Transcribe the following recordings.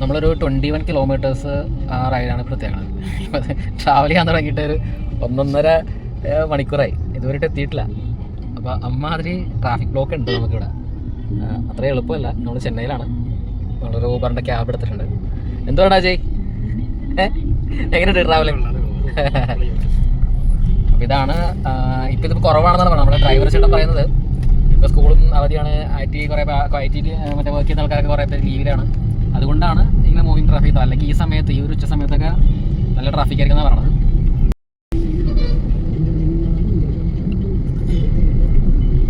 നമ്മളൊരു 21 കിലോമീറ്റേഴ്സ് ആ റൈഡാണ് പ്രത്യേകത. ട്രാവൽ ചെയ്യാൻ തുടങ്ങിയിട്ട് ഒരു 1.5 മണിക്കൂറായി, ഇതുവരെയായിട്ട് എത്തിയിട്ടില്ല. അപ്പോൾ അമ്മാതിരി ട്രാഫിക് ബ്ലോക്ക് ഉണ്ട് നമുക്കിവിടെ. അത്ര എളുപ്പമല്ല. നമ്മൾ ചെന്നൈയിലാണ്. നമ്മളൊരു ഊബറിൻ്റെ ക്യാബ് എടുത്തിട്ടുണ്ട്. എന്തുകൊണ്ടാ ജയ്, എങ്ങനെയുണ്ട് ട്രാവലിംഗ്? അപ്പോൾ ഇതാണ്. ഇപ്പോൾ ഇതിപ്പോൾ കുറവാണെന്നാണ് പറയുന്നത് നമ്മുടെ ഡ്രൈവർ ചേട്ടൻ പറയുന്നത്. ഇപ്പോൾ സ്കൂളും അവധിയാണ്, IT കുറേ IT മറ്റേ വർക്ക് ചെയ്യുന്ന ആൾക്കാരൊക്കെ കുറേ പേര് ലീവിലാണ്. അതുകൊണ്ടാണ് ഇങ്ങനെ മൂവിങ് ട്രാഫിക്. അല്ലെങ്കിൽ ഈ സമയത്ത്, ഈ ഒരു ഉച്ച സമയത്തൊക്കെ നല്ല ട്രാഫിക് ആയിരിക്കും പറയണത്.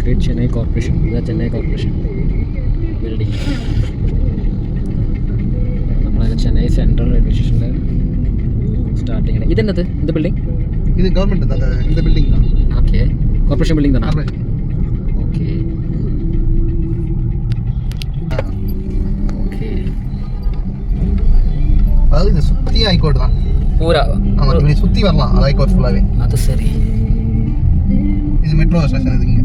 ഗ്രേറ്റ് ചെന്നൈ കോർപ്പറേഷൻ, ഇതാ ചെന്നൈ കോർപ്പറേഷൻ ബിൽഡിംഗ്. നമ്മളെ ചെന്നൈ സെൻട്രൽ റെയിൽവേ സ്റ്റേഷൻ്റെ സ്റ്റാർട്ടിങ്. ഇതെന്നത് എന്ത് ബിൽഡിംഗ്? ഇത് government building. Okay, corporation building തന്നെ. Okay okay. அதாவது சுத்தி ஹைகோர்ட் தான் பூரா. ஆமா, இப்படி சுத்தி வரலாம் ஹைகோர்ட் ஃபுல்லாவே. அது சரி. இது மெட்ரோ ஸ்டேஷன். இது இங்க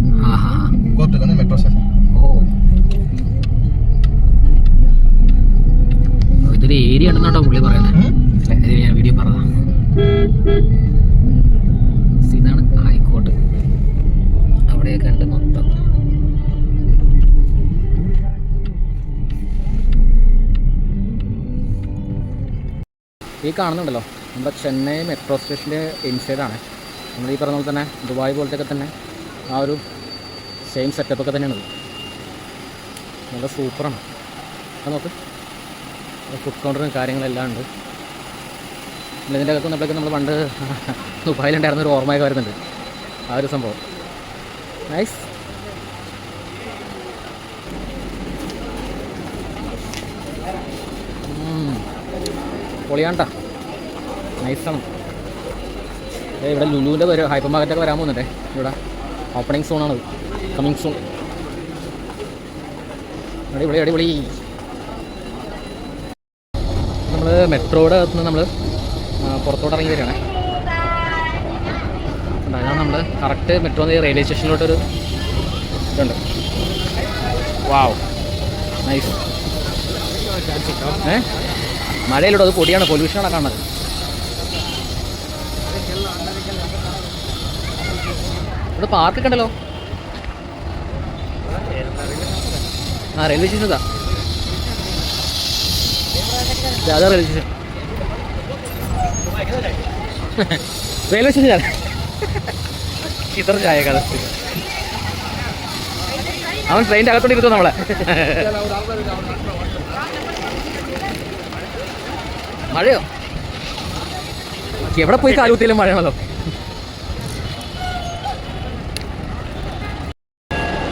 கோர்ட்டுக்கு வந்து மெட்ரோ ஸ்டேஷன். ഓ, ഇതൊരു ഏരിയ ഉണ്ടെന്നാട്ടോ പുള്ളി പറയുന്നത്. ഇത് ഞാൻ വീഡിയോ പറഞ്ഞതാണ്. ഇതാണ് ഹൈക്കോർട്ട്. അവിടെയൊക്കെ ഉണ്ട് മൊത്തം. ഈ കാണുന്നുണ്ടല്ലോ നമ്മുടെ ചെന്നൈ മെട്രോ സ്റ്റേഷൻ്റെ ഇൻസൈഡാണ്. നമ്മൾ ഈ പറഞ്ഞ പോലെ തന്നെ ദുബായ് പോലത്തെയൊക്കെ തന്നെ ആ ഒരു സെയിം സെറ്റപ്പൊക്കെ തന്നെയാണത്. നല്ല സൂപ്പറാണ്. അത് നോക്ക്, ഫുഡ് കൗണ്ടറും കാര്യങ്ങളെല്ലാം ഉണ്ട്. പിന്നെ ഇതിൻ്റെ അകത്ത് നമ്മളൊക്കെ നമ്മൾ പണ്ട് ദുബായിലുണ്ടായിരുന്ന ഒരു ഓർമ്മയൊക്കെ വരുന്നുണ്ട്, ആ ഒരു സംഭവം. നൈസ്. പൊളിയാണ്ടാ, നൈസാണ്. ഇവിടെ ലുലുവിൻ്റെ ഹൈപ്പർ മാർക്കറ്റൊക്കെ വരാൻ പോകുന്നുണ്ടേ. ഇവിടെ ഓപ്പണിംഗ് സോണാണത്, കമ്മിങ് സൂൺ. അടിപൊളി അടിപൊളി. നമ്മൾ മെട്രോയുടെ അകത്ത് നിന്ന് നമ്മൾ പുറത്തോട്ട് ഇറങ്ങി വരികയാണ്. അതാണ് നമ്മൾ കറക്റ്റ് മെട്രോ റെയിൽവേ സ്റ്റേഷനിലോട്ടൊരു ഇതുണ്ട്. വാവ്, നൈസ്. മഴയിലൂടെ അത് പൊടിയാണ്, പൊല്യൂഷനാണ് കാണുന്നത്. ഇവിടെ പാർക്കൊക്കെ ഉണ്ടല്ലോ. ആ, റെയിൽവേ സ്റ്റേഷൻ ഇതാ, അതാ റെയിൽവേ സ്റ്റേഷൻ. റെയിൽവേ സ്റ്റേഷൻ ഇത്ര ചായ കഥ. അവൻ ട്രെയിനിൻ്റെ അകത്തോട്ട് ഇരുത്തോ നമ്മളെ. മഴയോ? എവിടെ പോയി കാലുകുത്തിയാലും മഴയാണല്ലോ.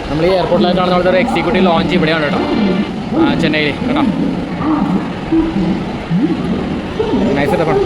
നമ്മൾ ഈ എയർപോർട്ടിലേക്ക് കാണുന്ന അവിടെ ഒരു എക്സിക്യൂട്ടീവ് ലോഞ്ച് ഇവിടെയാണ് കേട്ടോ, ചെന്നൈയിൽ കേട്ടോ. നൈസ് സെറ്റപ്പാണ്.